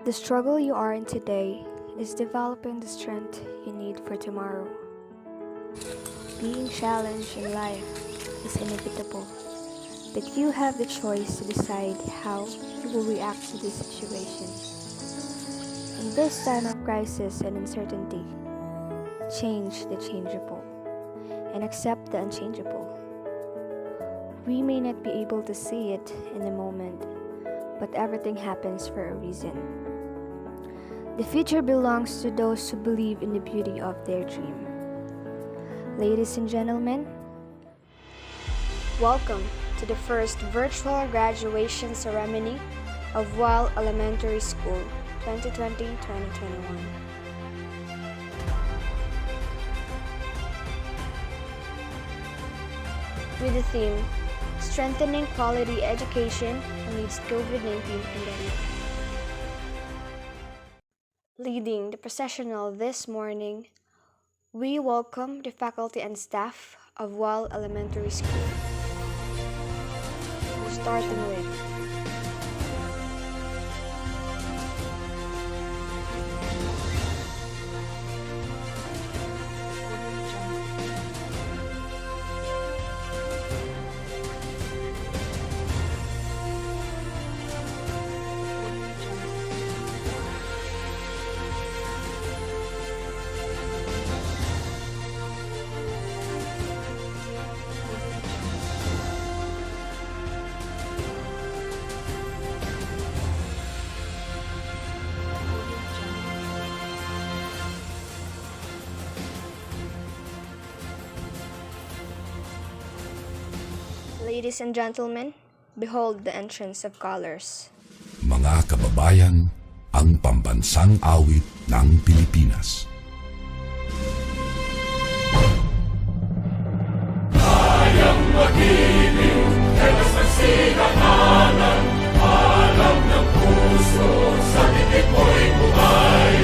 The struggle you are in today is developing the strength you need for tomorrow. Being challenged in life is inevitable, but you have the choice to decide how you will react to these situations. In this time of crisis and uncertainty, change the changeable and accept the unchangeable. We may not be able to see it in the moment, but everything happens for a reason. The future belongs to those who believe in the beauty of their dream. Ladies and gentlemen, welcome to the first virtual graduation ceremony of Wall Elementary School 2020-2021. With the theme, Strengthening Quality Education Amidst COVID-19 Pandemic. Leading the processional this morning, we welcome the faculty and staff of Wall Elementary School. Starting with Ladies and gentlemen, behold the entrance of colors. Mga kababayan, ang pambansang awit ng Pilipinas. Kayang mag-ibig, helas ng sinakalan, alam ng puso, sa titik mo'y buhay.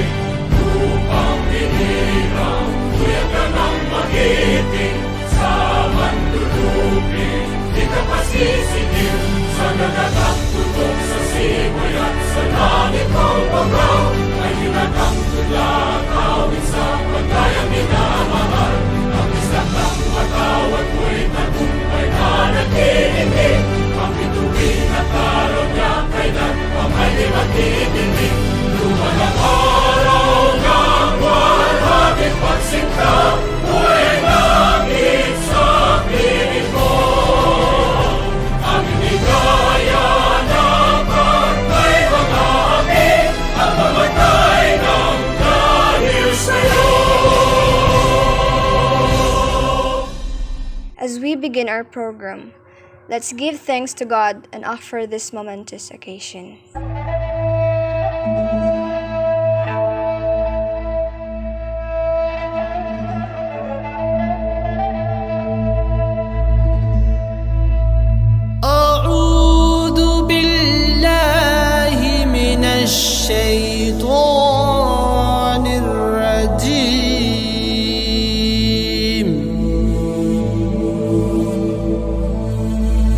Lupang binirang, tuyag ka ng mag-ibig, sa mandulupin. Di ka pasisigil sa nagatang tutok sa simoy at sa langit ng bagaw ay hinatang tulad awit sa pagkayang minamahal. Ang isang ng matawad mo'y tagumpay na nag-iindig. Ang bituin at araw niya kailan pamay di magdidinig. Luman ang araw ng walhagit pagsingka, buhay langit sa piling mo. As we begin our program, let's give thanks to God and offer this momentous occasion. أعوذ بالله من الشيطان الرجيم.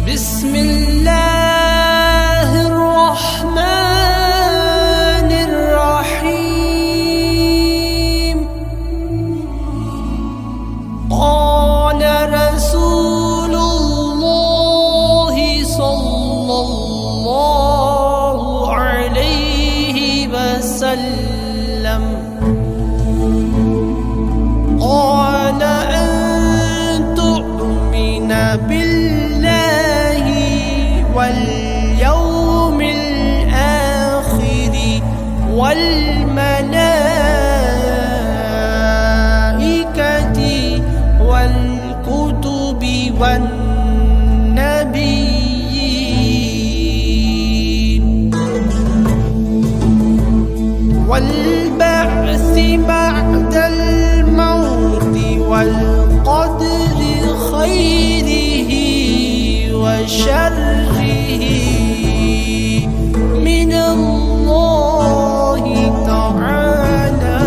بسم الله الرحمن الرحيم. قال رسول الله صلى الله عليه وسلم قال أن تؤمن بالله واليوم الآخر والملائكة والكتب والنبيين والبعث بعد الموت والقدر خيره وشره من الله تعالى.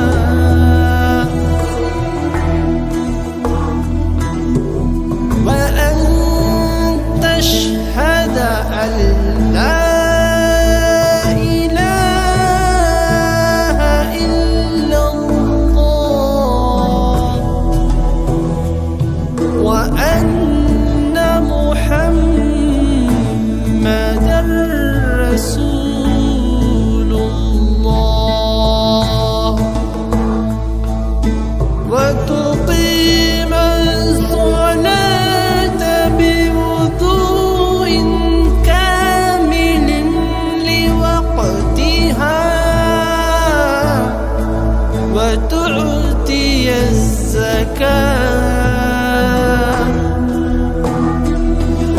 وأن تشهد أن لا إله الزكاة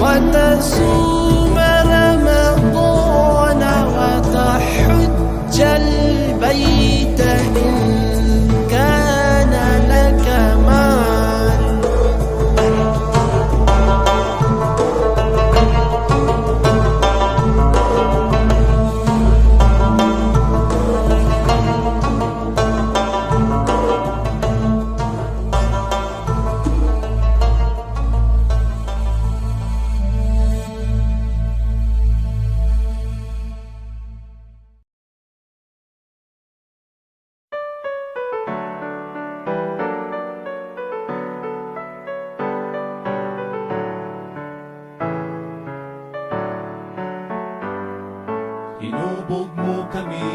وتصوم رمضان وتحج البيت إن كان لك مال. Hinubog mo kami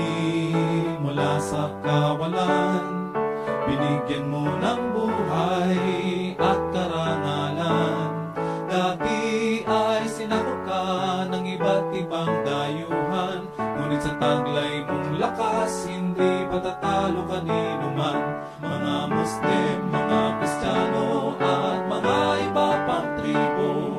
mula sa kawalan, binigyan mo ng buhay at karangalan. Dati ay sinakop ka ng iba't ibang dayuhan, ngunit sa taglay mong lakas, hindi patatalo kanino man. Mga Muslim, mga Kristiyano at mga iba pang tribo,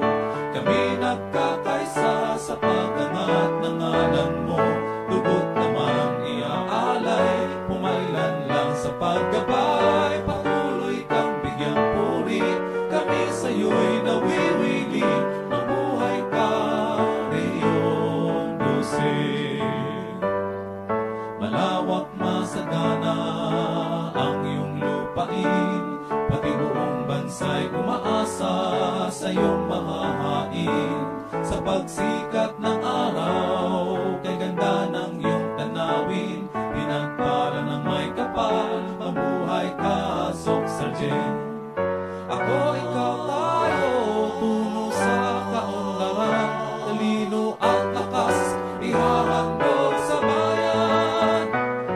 kami nagkakaisa sa pag-angat ng ngalan mo. Dugot naman iaalay, pumailan lang sa paggabay. Patuloy kang bigyang puri, kami sa'yo'y nawiwili. Mabuhay ka, Reyong Dose. Malawak masagana ang iyong lupain, pati buong bansa'y umaasa sa iyong mahahain. Sa pagsikat ng araw, kay ganda ng iyong tanawin, pinagpala ng may kapal. Mabuhay ka, Sok Sargent. Ako, ikaw, tayo, tungo sa kaunlaran, talino at lakas, ihahandog sa bayan.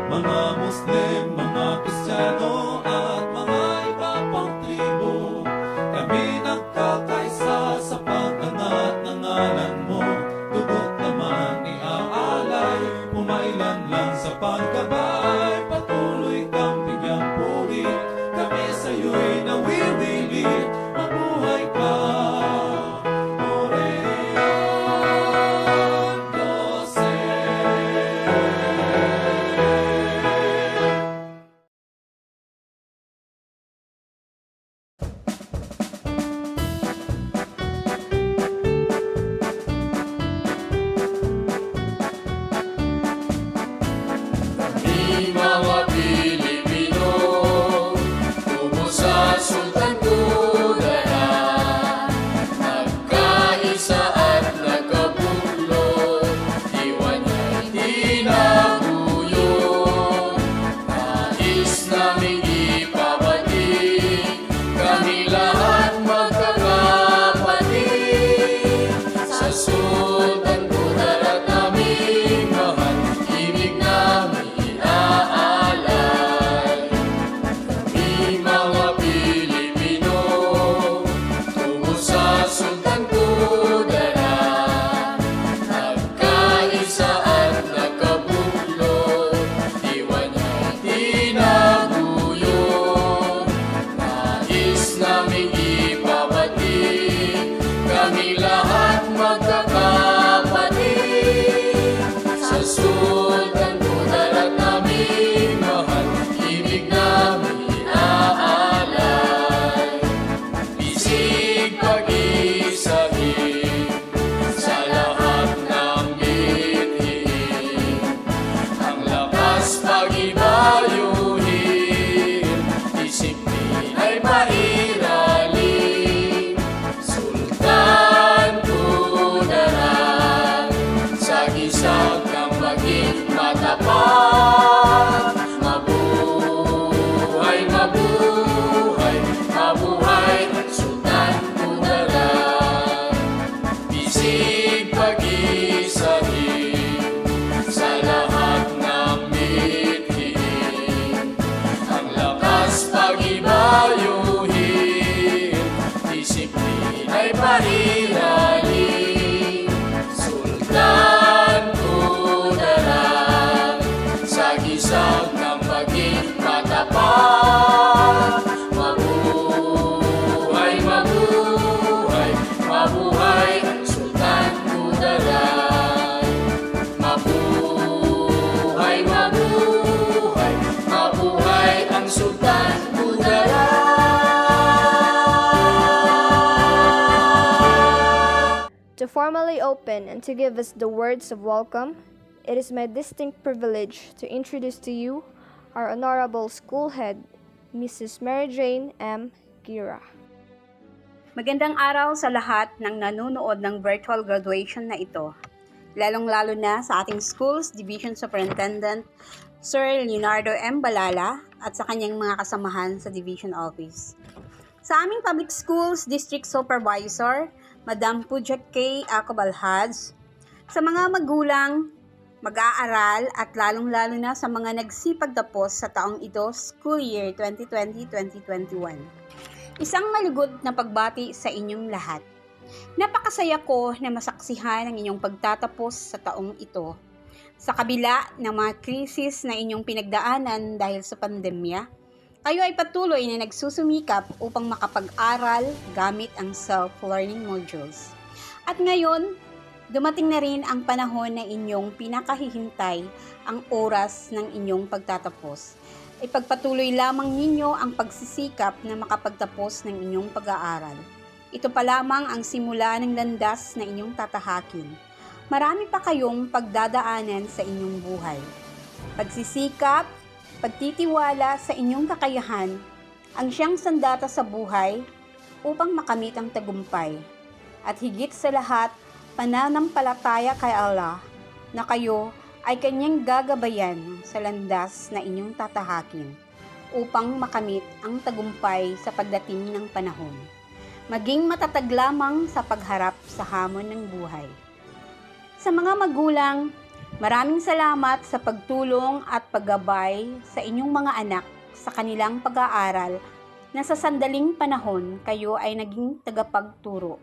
Mga Muslim, mga Kristiyano at mga iba pang tribo, kami nagkakaisa sa pag-angat ng ngalan mo. Dugot naman iaalay, pumailan lang sa paggabay. Patuloy kang bigyang puri, kami sa'yo'y nawiwili. Mabuhay ka, Reyong Dose. Kami mga Pilipino, tubo sa Sultan Kudarat, nagkaisa at nagkabuklod, iwan niya'y tinaguyod. Nais naming ipabati, kami lahat magkakapatid. Sa Sultan Kudarat naming mahal, ibig namin inaalay. Kami mga Pilipino, tungo sa Sultan Kudarat, nagkaisa at nagkabuklod, iwan niya'y tinaguyod. Nais naming ipabati, kami lahat magkakapatid. Sa Sultan Kudarat naming mahal, ibig namin inaalay. Isig pag-isahin sa lahat ng binhiin, ang lakas pag-ibayuhin, disiplina ay mairali. formally open and to give us the words of welcome, it is my distinct privilege to introduce to you our Honorable School Head, Mrs. Mary Jane M. Gira. Magandang araw sa lahat ng nanonood ng virtual graduation na ito, lalong-lalo na sa ating Schools Division Superintendent, Sir Leonardo M. Balala at sa kanyang mga kasamahan sa Division Office. Sa aming Public Schools District Supervisor, Madam Pujat K. Acobalhads, sa mga magulang, mag-aaral at lalong-lalo na sa mga nagsipagtapos sa taong ito, School Year 2020-2021. Isang malugod na pagbati sa inyong lahat. Napakasaya ko na masaksihan ang inyong pagtatapos sa taong ito. Sa kabila ng mga krisis na inyong pinagdaanan dahil sa pandemya, kayo ay patuloy na nagsusumikap upang makapag-aral gamit ang self-learning modules. At ngayon, dumating na rin ang panahon na inyong pinakahihintay ang oras ng inyong pagtatapos. Ipagpatuloy lamang ninyo ang pagsisikap na makapagtapos ng inyong pag-aaral. Ito pa lamang ang simula ng landas na inyong tatahakin. Marami pa kayong pagdadaanan sa inyong buhay. Pagsisikap, pagtitiwala sa inyong kakayahan ang siyang sandata sa buhay upang makamit ang tagumpay. At higit sa lahat, pananampalataya kay Allah na kayo ay kanyang gagabayan sa landas na inyong tatahakin upang makamit ang tagumpay sa pagdating ng panahon. Maging matatag lamang sa pagharap sa hamon ng buhay. Sa mga magulang, maraming salamat sa pagtulong at paggabay sa inyong mga anak sa kanilang pag-aaral na sa sandaling panahon kayo ay naging tagapagturo.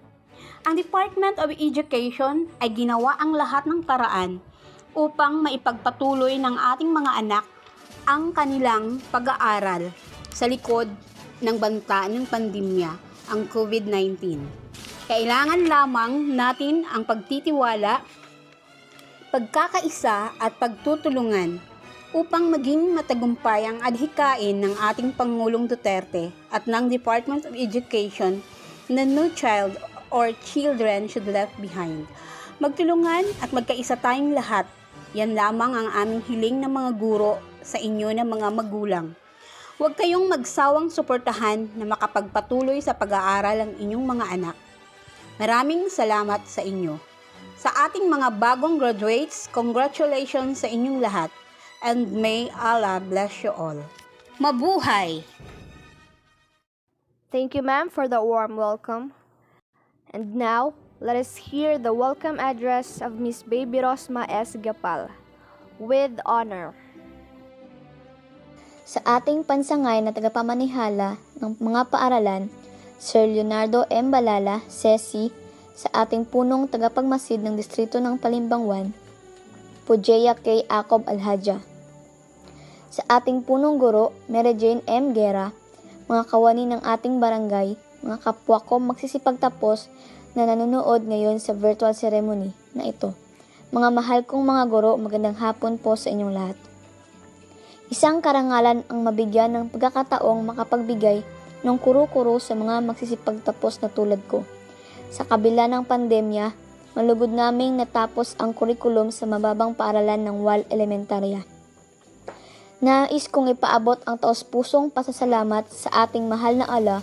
Ang Department of Education ay ginawa ang lahat ng paraan upang maipagpatuloy ng ating mga anak ang kanilang pag-aaral sa likod ng banta ng pandemya, ang COVID-19. Kailangan lamang natin ang pagtitiwala, pagkakaisa at pagtutulungan upang maging matagumpay ang adhikain ng ating Pangulong Duterte at ng Department of Education na no child or children should left behind. Magtulungan at magkaisa tayong lahat. Yan lamang ang aming hiling ng mga guro sa inyo na mga magulang. Huwag kayong magsawang suportahan na makapagpatuloy sa pag-aaral ang inyong mga anak. Maraming salamat sa inyo. Sa ating mga bagong graduates, congratulations sa inyong lahat, and may Allah bless you all. Mabuhay! Thank you, ma'am, for the warm welcome. And now, let us hear the welcome address of Miss Baby Rosma S. Gapal. With honor. Sa ating pansangay na tagapamanihala ng mga paaralan, Sir Leonardo M. Balala, Sesi, sa ating punong tagapagmasid ng distrito ng Palimbangwan, Pujeya K. Acob Alhaja. Sa ating punong guro, Mary Jane M. Guerra, mga kawani ng ating barangay, mga kapwa ko magsisipagtapos na nanonood ngayon sa virtual ceremony na ito. Mga mahal kong mga guro, magandang hapon po sa inyong lahat. Isang karangalan ang mabigyan ng pagkakataong makapagbigay ng kuro-kuro sa mga magsisipagtapos na tulad ko. Sa kabila ng pandemya, malugod naming natapos ang kurikulum sa mababang paaralan ng WAL Elementarya. Nais kong ipaabot ang taos-pusong pasasalamat sa ating mahal na Allah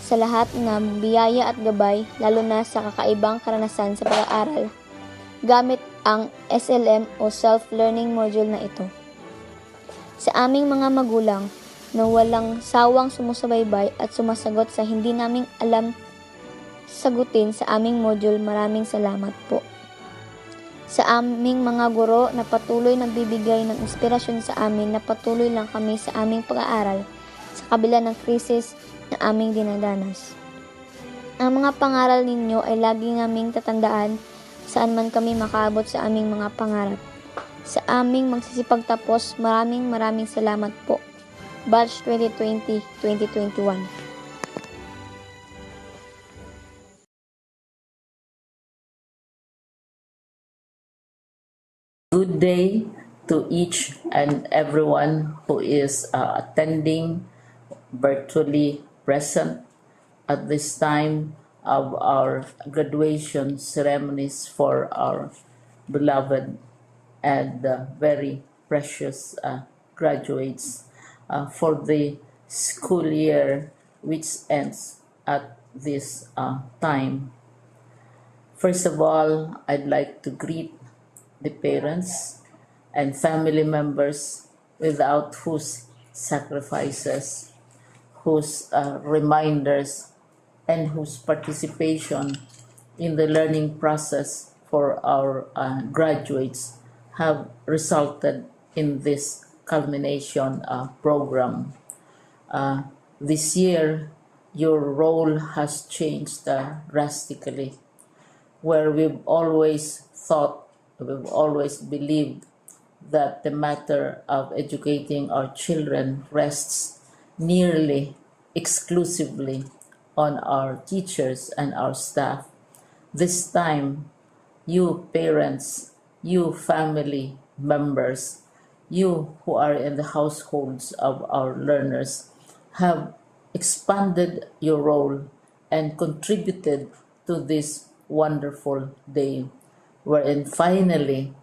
sa lahat ng biyaya at gabay, lalo na sa kakaibang karanasan sa pag-aaral gamit ang SLM o Self-Learning Module na ito. Sa aming mga magulang na walang sawang sumusubaybay at sumasagot sa hindi naming alam sagutin sa aming module, maraming salamat po. Sa aming mga guro na patuloy nagbibigay ng inspirasyon sa amin na patuloy lang kami sa aming pag-aaral sa kabila ng krisis na aming dinadanas. Ang mga pangaral ninyo ay lagi naming tatandaan saan man kami makaabot sa aming mga pangarap. Sa aming magsisipagtapos, maraming salamat po. Batch 2020-2021. Good day to each and everyone who is attending virtually present at this time of our graduation ceremonies for our beloved and very precious graduates for the school year which ends at this time. First of all, I'd like to greet the parents and family members without whose sacrifices, whose reminders, and whose participation in the learning process for our graduates have resulted in this culmination program. This year, your role has changed drastically, where we've always thought, we've always believed that the matter of educating our children rests nearly exclusively on our teachers and our staff. This time, you parents, you family members, you who are in the households of our learners have expanded your role and contributed to this wonderful day wherein finally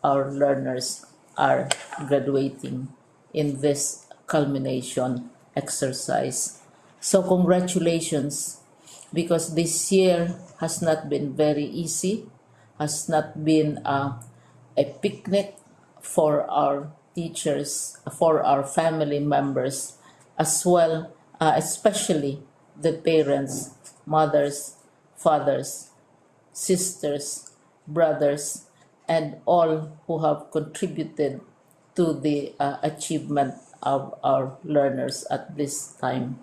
our learners are graduating in this culmination exercise. So congratulations, because this year has not been very easy, has not been a picnic for our teachers, for our family members, as well, especially the parents, mothers, fathers, sisters, brothers, and all who have contributed to the achievement of our learners at this time.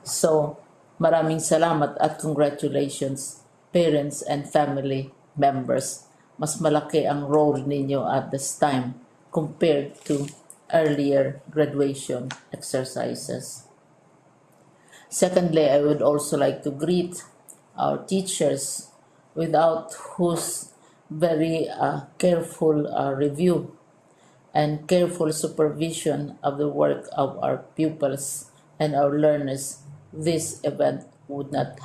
So, maraming salamat at congratulations, parents and family members. Mas malaki ang role ninyo at this time compared to earlier graduation exercises. Secondly, I would also like to greet our teachers, without whose very careful review and careful supervision of the work of our pupils and our learners, this event would not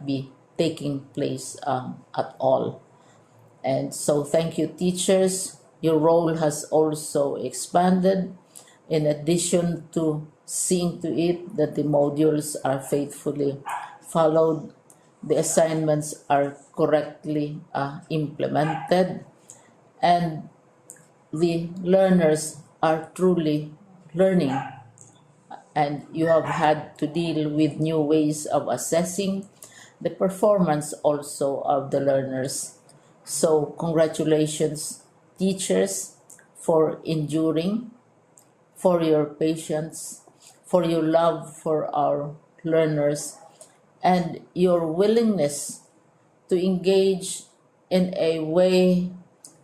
be taking place at all. And so thank you, teachers. Your role has also expanded, in addition to seeing to it that the modules are faithfully followed, the assignments are correctly implemented, and the learners are truly learning. And you have had to deal with new ways of assessing the performance also of the learners. So congratulations, teachers, for enduring, for your patience, for your love for our learners, and your willingness to engage in a way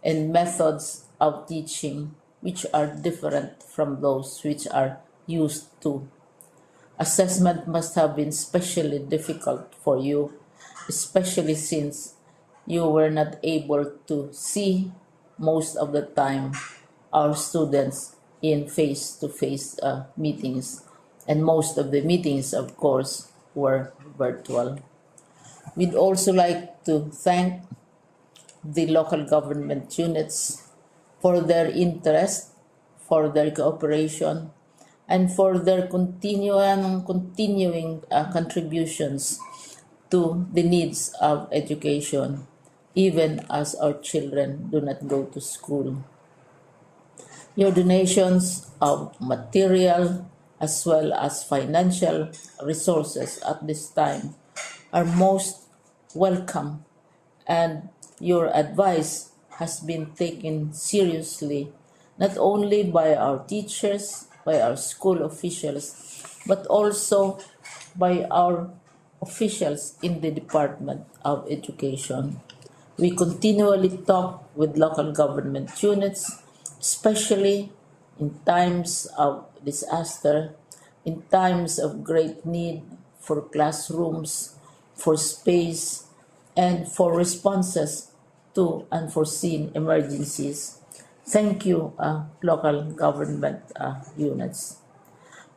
and methods of teaching which are different from those which are used to. Assessment must have been especially difficult for you, especially since you were not able to see most of the time our students in face-to-face meetings, and most of the meetings, of course, were virtual. We'd also like to thank the local government units for their interest, for their cooperation, and for their continuing contributions to the needs of education, even as our children do not go to school. Your donations of material as well as financial resources at this time are most welcome, and your advice has been taken seriously not only by our teachers, by our school officials, but also by our officials in the Department of Education. We continually talk with local government units, especially in times of disaster, in times of great need for classrooms, for space, and for responses to unforeseen emergencies. Thank you, local government units.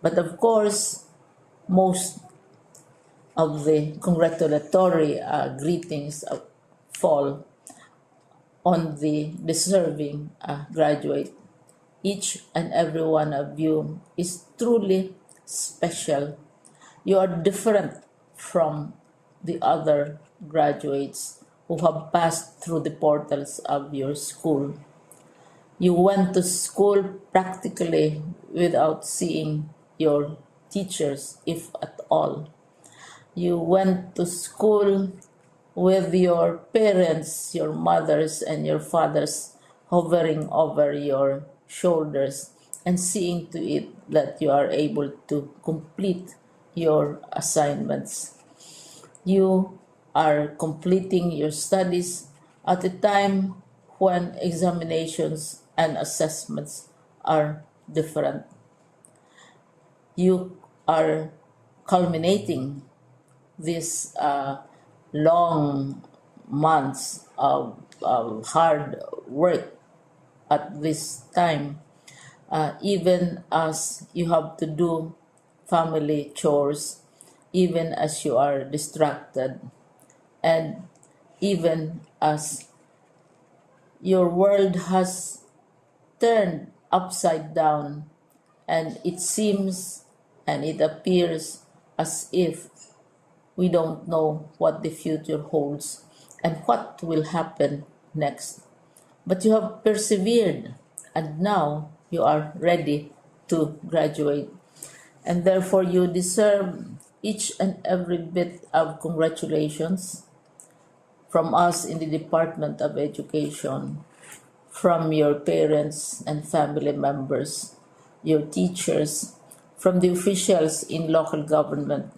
But of course, most of the congratulatory greetings fall on the deserving graduate. Each and every one of you is truly special. You are different from the other graduates who have passed through the portals of your school. You went to school practically without seeing your teachers, if at all. You went to school with your parents, your mothers, and your fathers hovering over your shoulders and seeing to it that you are able to complete your assignments. You are completing your studies at a time when examinations and assessments are different. You are culminating these long months of hard work at this time, even as you have to do family chores, even as you are distracted, and even as your world has turned upside down, and it seems and it appears as if we don't know what the future holds and what will happen next. But you have persevered, and now you are ready to graduate. And therefore, you deserve each and every bit of congratulations from us in the Department of Education, from your parents and family members, your teachers, from the officials in local government,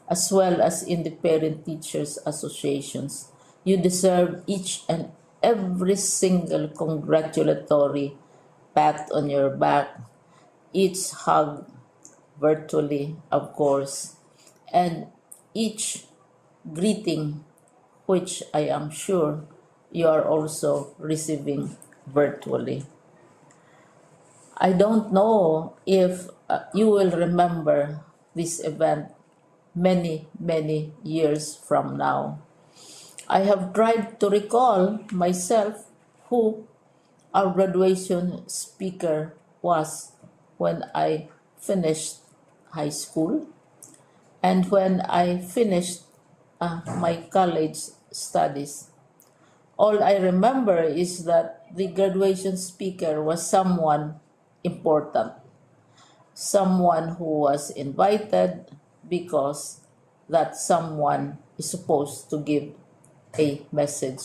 as well as in the parent teachers associations. You deserve each and every single congratulatory pat on your back, each hug virtually, of course, and each greeting, which I am sure you are also receiving virtually. I don't know if you will remember this event many, many years from now. I have tried to recall myself who our graduation speaker was when I finished high school and when I finished my college studies. All I remember is that the graduation speaker was someone important, someone who was invited because that someone is supposed to give a message.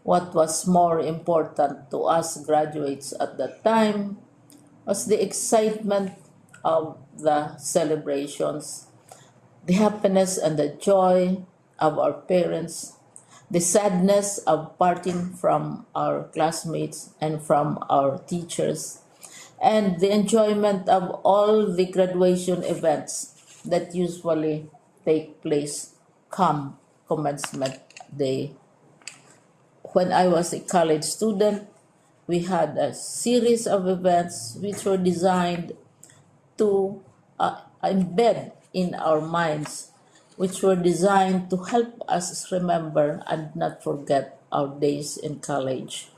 What was more important to us graduates at that time was the excitement of the celebrations, the happiness and the joy of our parents, the sadness of parting from our classmates and from our teachers, and the enjoyment of all the graduation events that usually take place come commencement day. When I was a college student, we had a series of events which were designed to embed in our minds, which were designed to help us remember and not forget our days in college.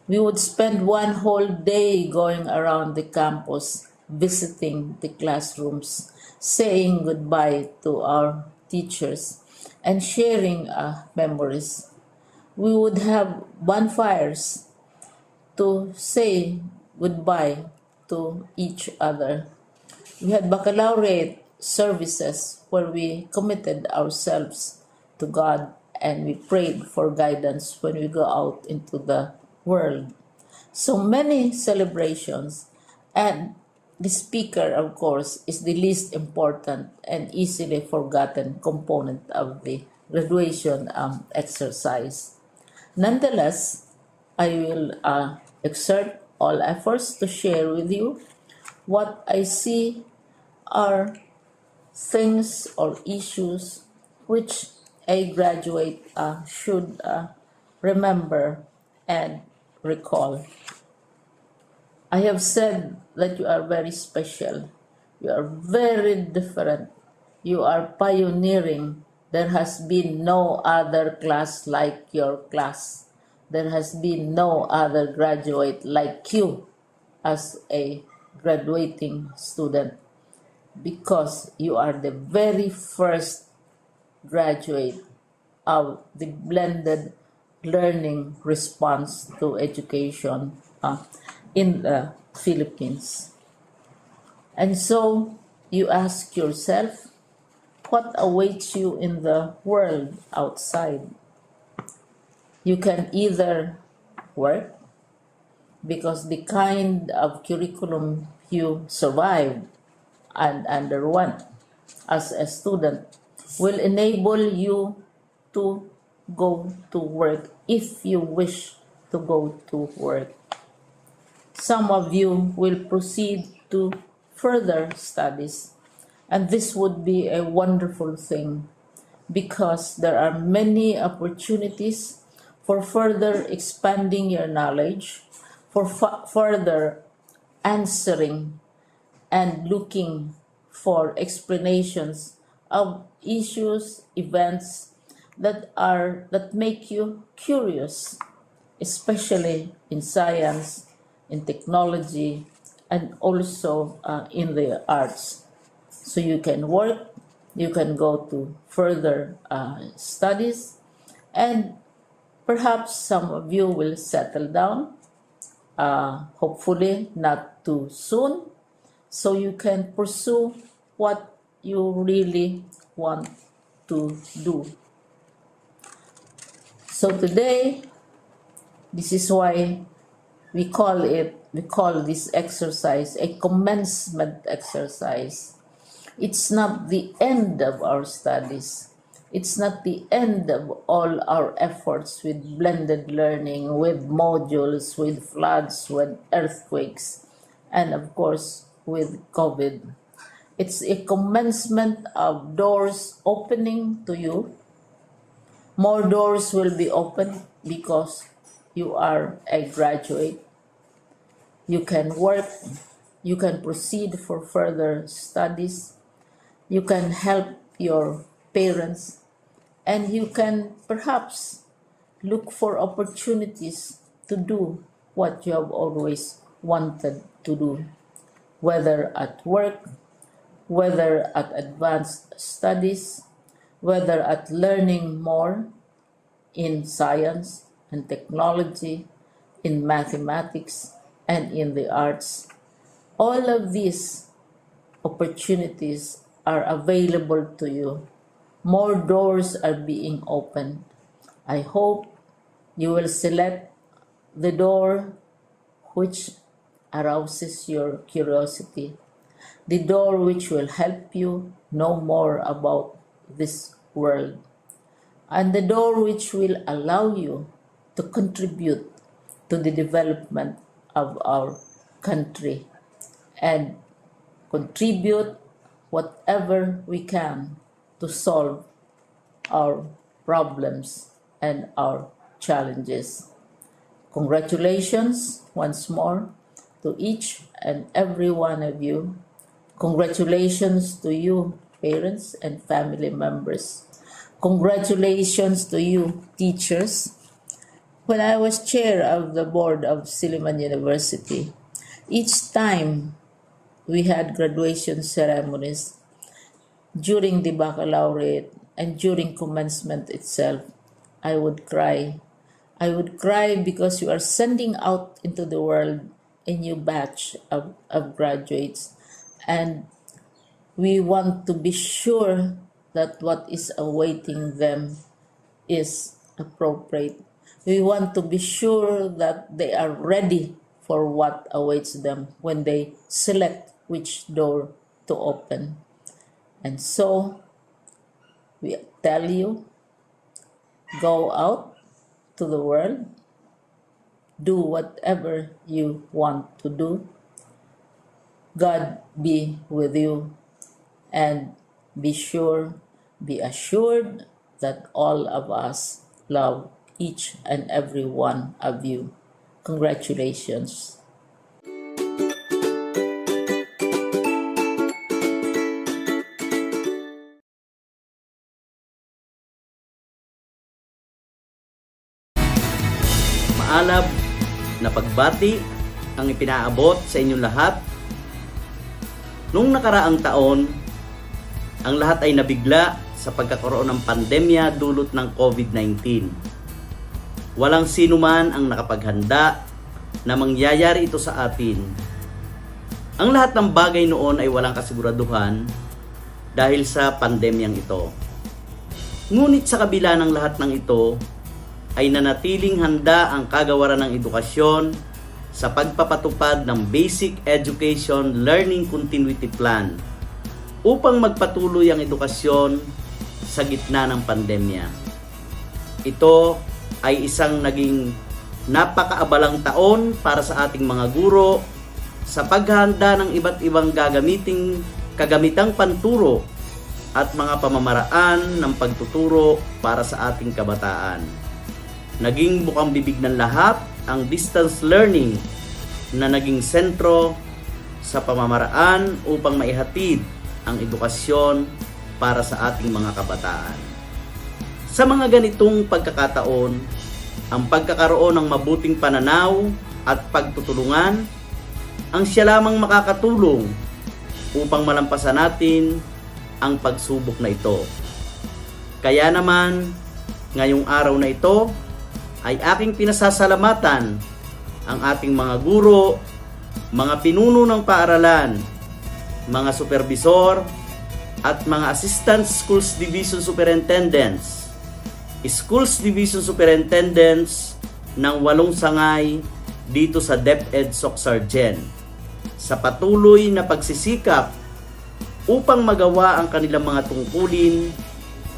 We would spend one whole day going around the campus, visiting the classrooms, saying goodbye to our teachers, and sharing memories. We would have bonfires to say goodbye to each other. We had baccalaureate services where we committed ourselves to God and we prayed for guidance when we go out into the world. So many celebrations, and the speaker, of course, is the least important and easily forgotten component of the graduation exercise. Nonetheless, I will exert all efforts to share with you what I see are things or issues which a graduate should remember and recall. I have said that you are very special. You are very different You are pioneering. There has been no other class like your class. There has been no other graduate like you as a graduating student, because you are the very first graduate of the blended learning response to education in the Philippines. And so you ask yourself, what awaits you in the world outside? You can either work, because the kind of curriculum you survived and underwent as a student will enable you to go to work if you wish to go to work. Some of you will proceed to further studies, and this would be a wonderful thing, because there are many opportunities for further expanding your knowledge, for further answering and looking for explanations of issues, events that make you curious, especially in science, in technology, and also in the arts. So you can work, you can go to further studies, and perhaps some of you will settle down, hopefully not too soon, so you can pursue what you really want to do. So today, this is why we call this exercise a commencement exercise. It's not the end of our studies. It's not the end of all our efforts with blended learning, with modules, with floods, with earthquakes, and of course with COVID. It's a commencement of doors opening to you. More doors will be opened because you are a graduate. You can work, you can proceed for further studies, you can help your parents, and you can perhaps look for opportunities to do what you have always wanted to do, whether at work, whether at advanced studies, whether at learning more in science and technology, in mathematics, and in the arts. All of these opportunities are available to you. More doors are being opened. I hope you will select the door which arouses your curiosity, the door which will help you know more about this world, and the door which will allow you to contribute to the development of our country and contribute whatever we can to solve our problems and our challenges. Congratulations once more to each and every one of you. Congratulations to you, parents and family members. Congratulations to you, teachers. When I was chair of the board of Silliman University, each time we had graduation ceremonies, during the baccalaureate and during commencement itself, I would cry. I would cry because you are sending out into the world a new batch of graduates, and we want to be sure that what is awaiting them is appropriate. We want to be sure that they are ready for what awaits them when they select which door to open. And so we tell you, go out to the world, do whatever you want to do. God be with you, and be assured that all of us love each and every one of you. Congratulations. maalab na pagbati ang ipinaabot sa inyong lahat. Nung nakaraang taon, ang lahat ay nabigla sa pagkakaroon ng pandemya dulot ng COVID-19. Walang sino man ang nakapaghanda na mangyayari ito sa atin. Ang lahat ng bagay noon ay walang kasiguraduhan dahil sa pandemyang ito. Ngunit sa kabila ng lahat ng ito, ay nanatiling handa ang kagawaran ng edukasyon sa pagpapatupad ng Basic Education Learning Continuity Plan upang magpatuloy ang edukasyon sa gitna ng pandemya. Ito ay isang naging napakaabalang taon para sa ating mga guro sa paghahanda ng iba't ibang kagamitang panturo at mga pamamaraan ng pagtuturo para sa ating kabataan. Naging bukang bibig ng lahat ang distance learning na naging sentro sa pamamaraan upang maihatid ang edukasyon para sa ating mga kabataan. Sa mga ganitong pagkakataon, ang pagkakaroon ng mabuting pananaw at pagtutulungan ang siya lamang makakatulong upang malampasan natin ang pagsubok na ito. Kaya naman, ngayong araw na ito, ay aking pinasasalamatan ang ating mga guro, mga pinuno ng paaralan, mga supervisor, at mga Assistant Schools Division Superintendents, Schools Division Superintendents ng 8 sangay dito sa DepEd Soc-Sargen sa patuloy na pagsisikap upang magawa ang kanilang mga tungkulin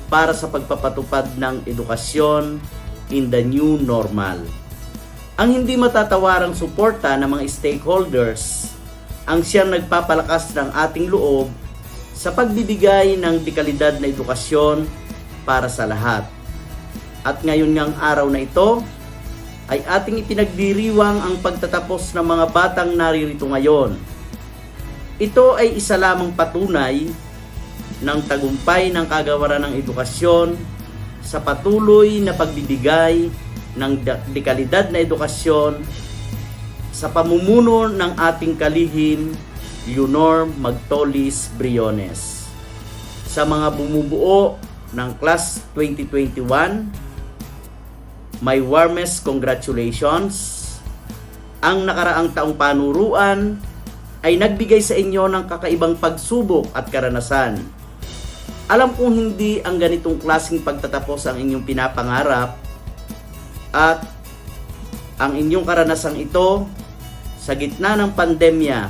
para sa pagpapatupad ng edukasyon in the new normal. Ang hindi matatawarang suporta ng mga stakeholders ang siyang nagpapalakas ng ating loob sa pagbibigay ng dekalidad na edukasyon para sa lahat. At ngayon ngang araw na ito ay ating ipinagdiriwang ang pagtatapos ng mga batang naririto ngayon. Ito ay isa lamang patunay ng tagumpay ng kagawaran ng edukasyon sa patuloy na pagbibigay ng dekalidad na edukasyon sa pamumuno ng ating kalihim Leonor Magtolis Briones. Sa mga bumubuo ng Class 2021, my warmest congratulations. Ang nakaraang taong panuruan ay nagbigay sa inyo ng kakaibang pagsubok at karanasan. Alam kong hindi ang ganitong klaseng pagtatapos ang inyong pinapangarap at ang inyong karanasang ito sa gitna ng pandemya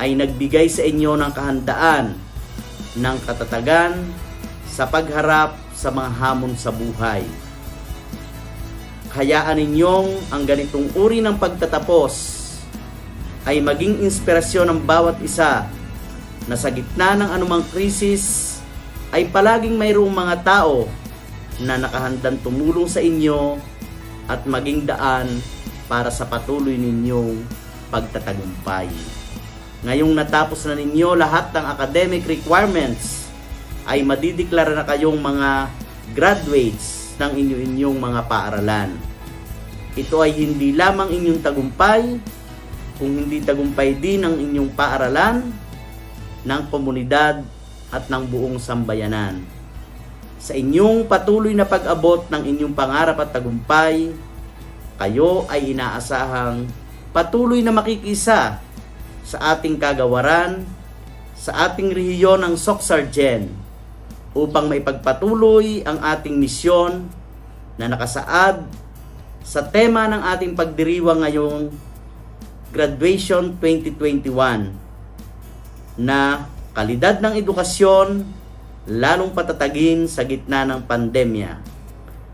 ay nagbigay sa inyo ng kahandaan ng katatagan sa pagharap sa mga hamon sa buhay. Hayaan ninyong ang ganitong uri ng pagtatapos ay maging inspirasyon ng bawat isa na sa gitna ng anumang krisis ay palaging mayroong mga tao na nakahandang tumulong sa inyo at maging daan para sa patuloy ninyong pagtatagumpay. Ngayong natapos na ninyo lahat ng academic requirements, ay madideklara na kayong mga graduates ng inyong mga paaralan. Ito ay hindi lamang inyong tagumpay, kung hindi tagumpay din ng inyong paaralan, ng komunidad at ng buong sambayanan. Sa inyong patuloy na pag-abot ng inyong pangarap at tagumpay, kayo ay inaasahang patuloy na makikisa sa ating kagawaran, sa ating rehiyon ng Soc-Sargen upang maipagpatuloy ang ating misyon na nakasaad sa tema ng ating pagdiriwang ngayong Graduation 2021 na kalidad ng edukasyon, lalong patatagin sa gitna ng pandemya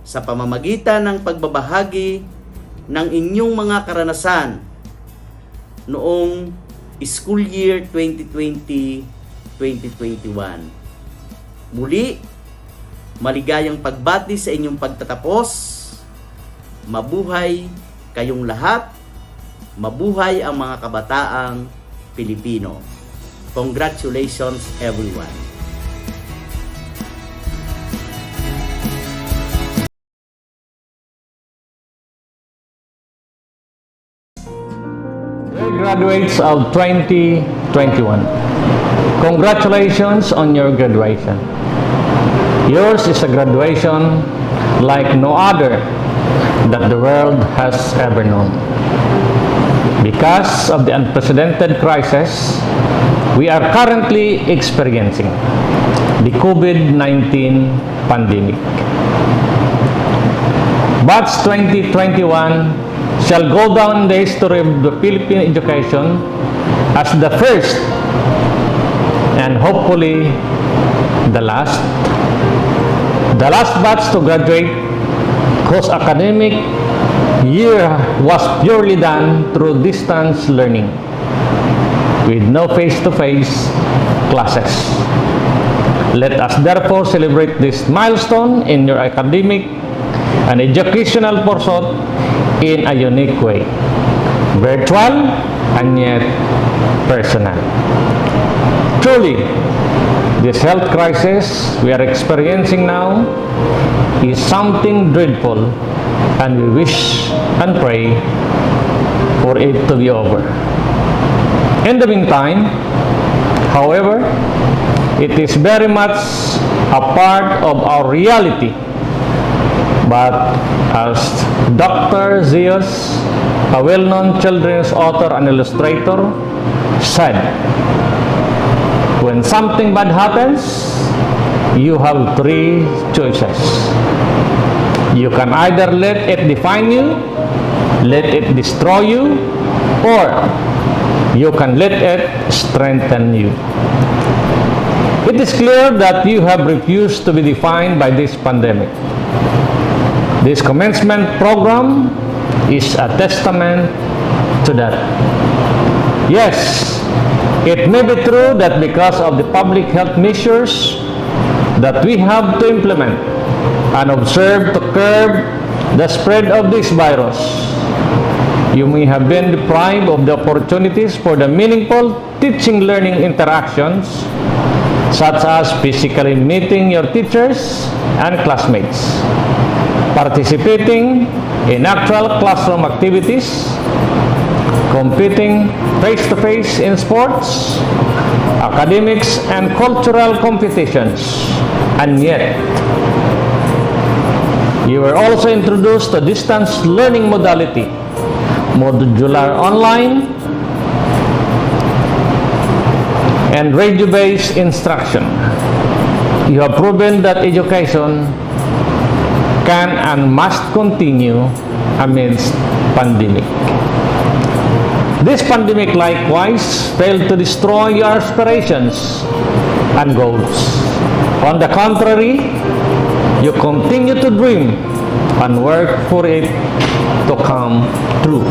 sa pamamagitan ng pagbabahagi ng inyong mga karanasan noong school year 2020-2021. Muli, maligayang pagbati sa inyong pagtatapos. Mabuhay kayong lahat. Mabuhay ang mga kabataang Pilipino. Congratulations everyone. graduates of 2021. Congratulations on your graduation. Yours is a graduation like no other that the world has ever known. Because of the unprecedented crisis we are currently experiencing, the COVID-19 pandemic. Batch 2021 shall go down in the history of the Philippine education as the first and hopefully the last batch to graduate whose academic year was purely done through distance learning with no face-to-face classes. Let us therefore celebrate this milestone in your academic and educational pursuit in a unique way, virtual and yet personal. Truly, this health crisis we are experiencing now is something dreadful, and we wish and pray for it to be over. In the meantime, however, it is very much a part of our reality. But as Dr. Zeus, a well-known children's author and illustrator, said, when something bad happens, you have three choices. You can either let it define you, let it destroy you, or you can let it strengthen you. It is clear that you have refused to be defined by this pandemic. This commencement program is a testament to that. Yes, it may be true that because of the public health measures that we have to implement and observe to curb the spread of this virus, you may have been deprived of the opportunities for the meaningful teaching-learning interactions, such as physically meeting your teachers and classmates, participating in actual classroom activities, competing face-to-face in sports, academics, and cultural competitions. And yet, you were also introduced to distance learning modality, modular online, and radio-based instruction. You have proven that education can and must continue amidst pandemic. This pandemic likewise failed to destroy your aspirations and goals. On the contrary, you continue to dream and work for it to come true.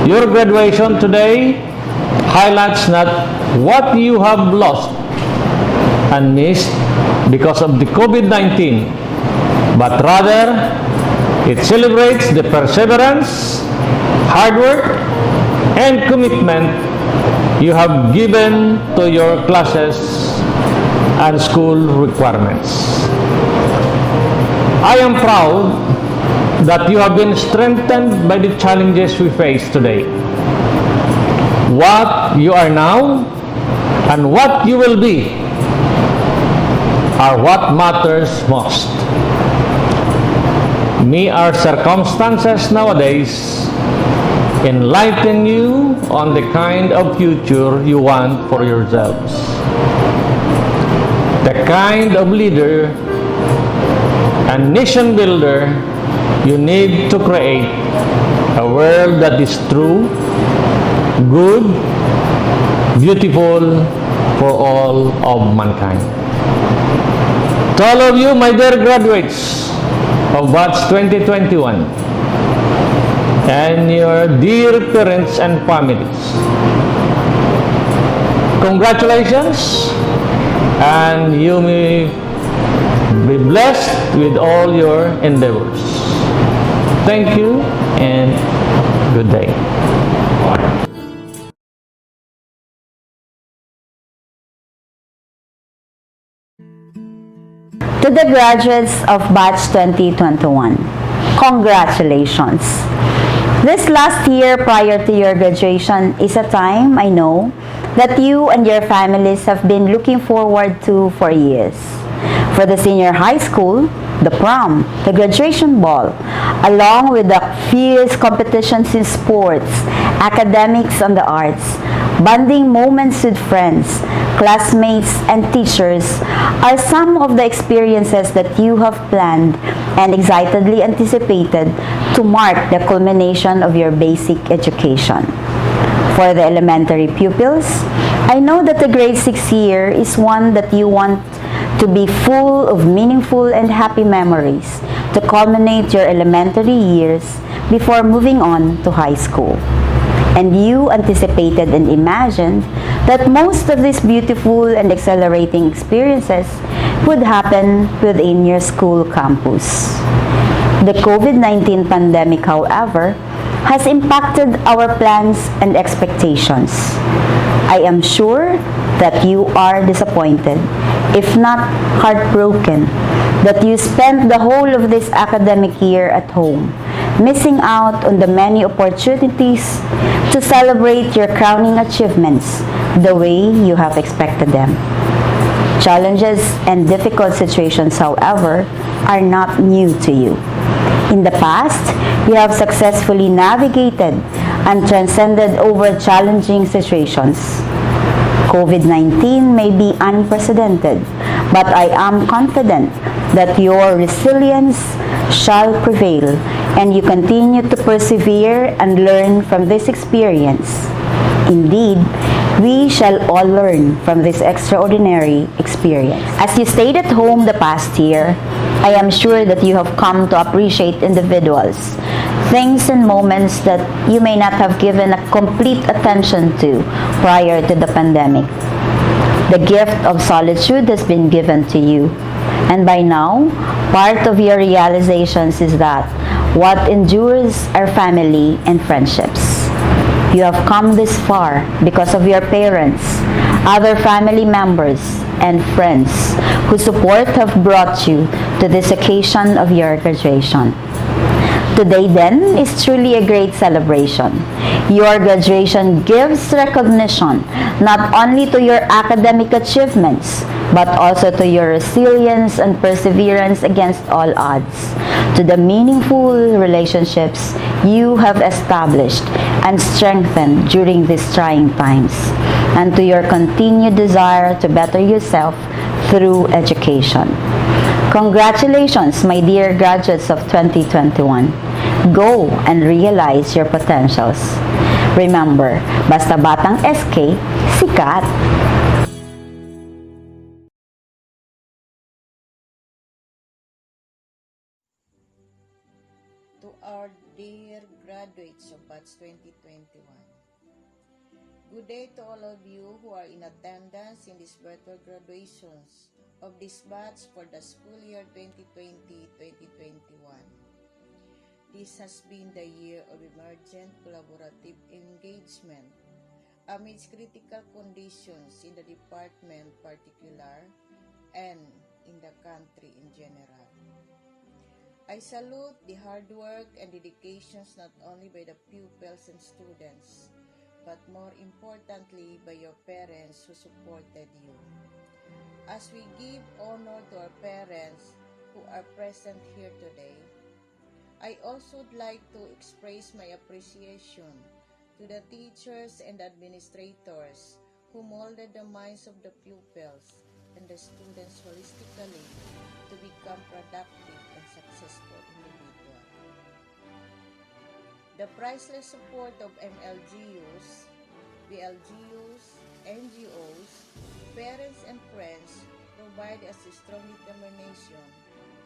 Your graduation today highlights not what you have lost and missed because of the COVID-19, but rather it celebrates the perseverance, hard work, and commitment you have given to your classes and school requirements. I am proud that you have been strengthened by the challenges we face today. What you are now and what you will be are what matters most. May our circumstances nowadays enlighten you on the kind of future you want for yourselves. The kind of leader and nation builder you need to create a world that is true, good, beautiful for all of mankind. To all of you, my dear graduates of Batch 2021, and your dear parents and families, congratulations, and you may be blessed with all your endeavors. Thank you and good day. To the graduates of Batch 2021, congratulations! This last year prior to your graduation is a time, I know, that you and your families have been looking forward to for years. For the senior high school, the prom, the graduation ball, along with the fierce competitions in sports, academics, and the arts, bonding moments with friends, classmates, and teachers are some of the experiences that you have planned and excitedly anticipated to mark the culmination of your basic education. For the elementary pupils, I know that the grade 6 year is one that you want to be full of meaningful and happy memories to culminate your elementary years before moving on to high school. And you anticipated and imagined that most of these beautiful and exhilarating experiences would happen within your school campus. The COVID-19 pandemic, however, has impacted our plans and expectations. I am sure that you are disappointed, if not heartbroken, that you spent the whole of this academic year at home, missing out on the many opportunities to celebrate your crowning achievements the way you have expected them. Challenges and difficult situations, however, are not new to you. In the past, you have successfully navigated and transcended over challenging situations. COVID-19 may be unprecedented, but I am confident that your resilience shall prevail and you continue to persevere and learn from this experience. Indeed, we shall all learn from this extraordinary experience. As you stayed at home the past year, I am sure that you have come to appreciate individuals, things and moments that you may not have given a complete attention to prior to the pandemic. The gift of solitude has been given to you, and by now, part of your realizations is that what endures are family and friendships. You have come this far because of your parents, other family members, and friends whose support have brought you to this occasion of your graduation. Today then is truly a great celebration. Your graduation gives recognition not only to your academic achievements, but also to your resilience and perseverance against all odds, to the meaningful relationships you have established and strengthened during these trying times, and to your continued desire to better yourself through education. Congratulations, my dear graduates of 2021. Go and realize your potentials. Remember, basta batang SK, sikat! To our dear graduates of batch 2021. Good day to all of you who are in attendance in these virtual graduations of this batch for the school year 2020-2021. This has been the year of emergent collaborative engagement amidst critical conditions in the department particular and in the country in general. I salute the hard work and dedications not only by the pupils and students, but more importantly by your parents who supported you. As we give honor to our parents who are present here today, I also would like to express my appreciation to the teachers and administrators who molded the minds of the pupils and the students holistically to become productive and successful individuals. The priceless support of MLGUs, BLGUs, NGOs, parents and friends provide us a strong determination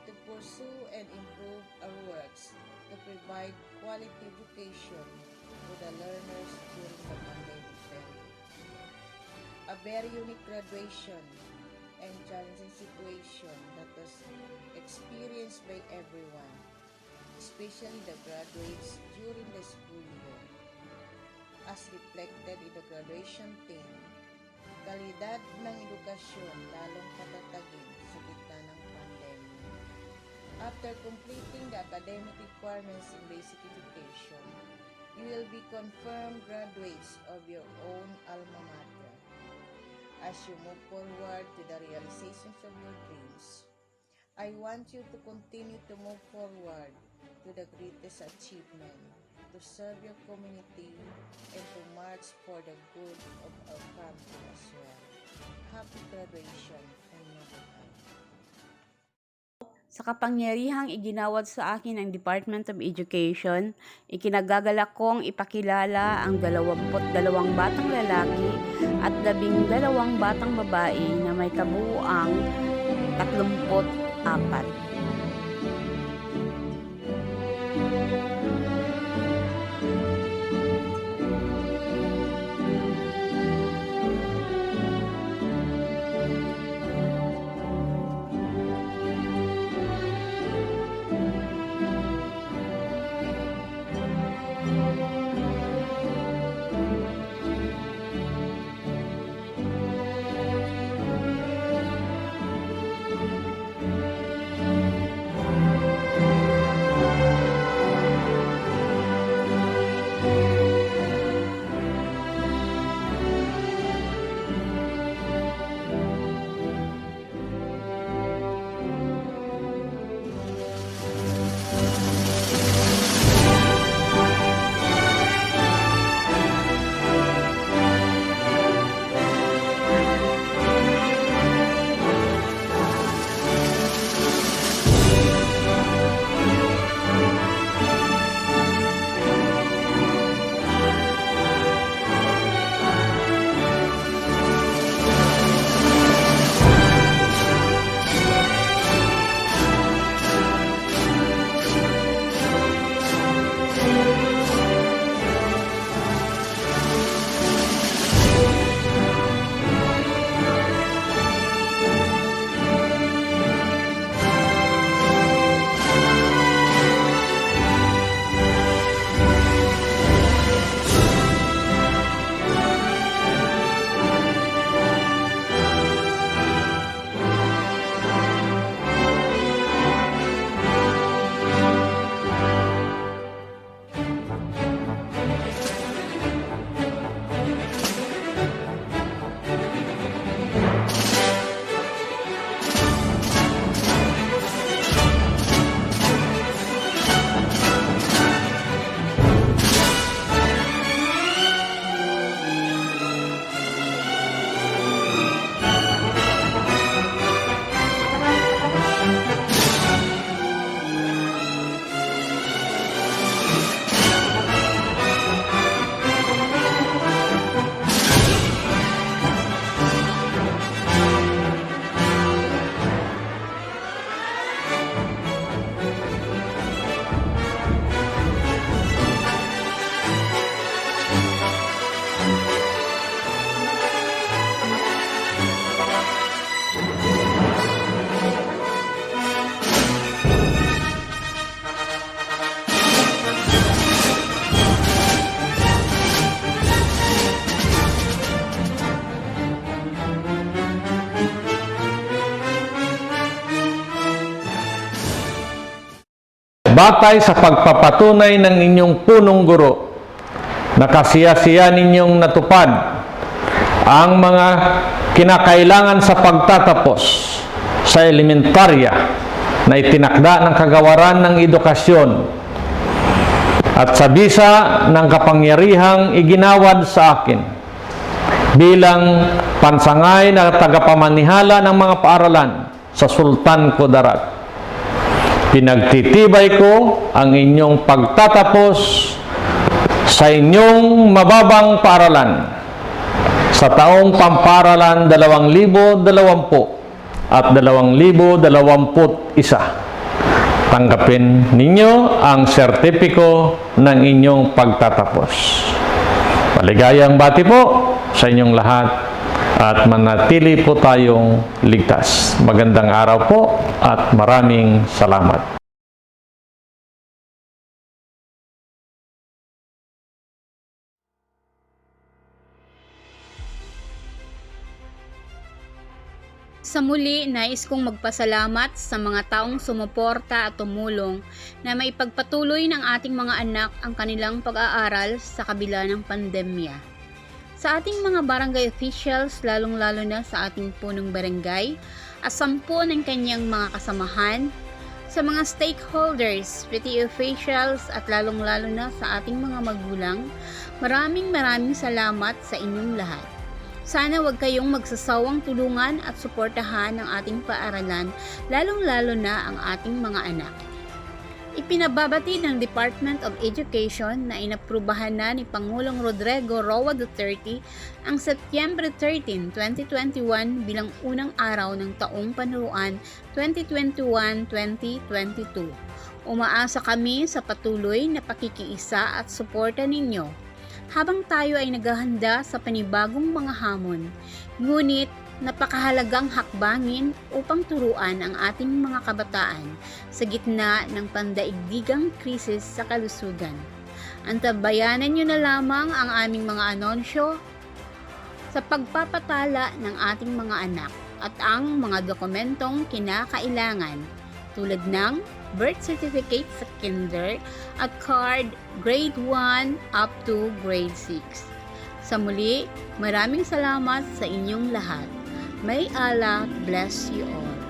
to pursue and improve our works to provide quality education to the learners during the pandemic period. A very unique graduation and challenging situation that was experienced by everyone, especially the graduates during the school year. As reflected in the graduation theme, kalidad ng edukasyon lalong patatagin sa gitna ng pandemya. After completing the academic requirements in basic education, You will be confirmed graduates of your own alma mater. As you move forward to the realizations of your dreams, I want you to continue to move forward to the greatest achievement, to serve your community, and to march for the good of our country as well. Happy graduation and mabuhay. Sa kapangyarihang iginawad sa akin ng Department of Education, ikinagagalak kong ipakilala ang 22 batang lalaki at 12 batang babae na may kabuuang 34. Batay sa pagpapatunay ng inyong punong guro na kasiya-siya ninyong natupad ang mga kinakailangan sa pagtatapos sa elementarya na itinakda ng kagawaran ng edukasyon at sa bisa ng kapangyarihang iginawad sa akin bilang pansangay na tagapamanihala ng mga paaralan sa Sultan Kudarat. Pinagtitibay ko ang inyong pagtatapos sa inyong mababang paaralan sa taong pamparalan 2020 at 2021. Tanggapin ninyo ang sertipiko ng inyong pagtatapos. Maligayang bati po sa inyong lahat at manatili po tayong ligtas. Magandang araw po at maraming salamat. Sa muli, nais kong magpasalamat sa mga taong sumuporta at tumulong na maipagpatuloy ng ating mga anak ang kanilang pag-aaral sa kabila ng pandemya. Sa ating mga barangay officials, lalong-lalo na sa ating punong barangay, at 10 ng kanyang mga kasamahan, sa mga stakeholders, city officials at lalong-lalo na sa ating mga magulang, maraming salamat sa inyong lahat. Sana wag kayong magsasawang tulungan at suportahan ang ating paaralan, lalong-lalo na ang ating mga anak. Ipinababati ng Department of Education na inaprubahan na ni Pangulong Rodrigo Roa Duterte ang Setyembre 13, 2021 bilang unang araw ng taong panuruan 2021-2022. Umaasa kami sa patuloy na pakikiisa at suporta ninyo habang tayo ay naghahanda sa panibagong mga hamon. Ngunit napakahalagang hakbangin upang turuan ang ating mga kabataan sa gitna ng pandaigdigang krisis sa kalusugan. Antabayanan nyo na lamang ang aming mga anunsyo sa pagpapatala ng ating mga anak at ang mga dokumentong kinakailangan tulad ng birth certificate sa kinder at card grade 1 up to grade 6. Sa muli, maraming salamat sa inyong lahat. May Allah bless you all.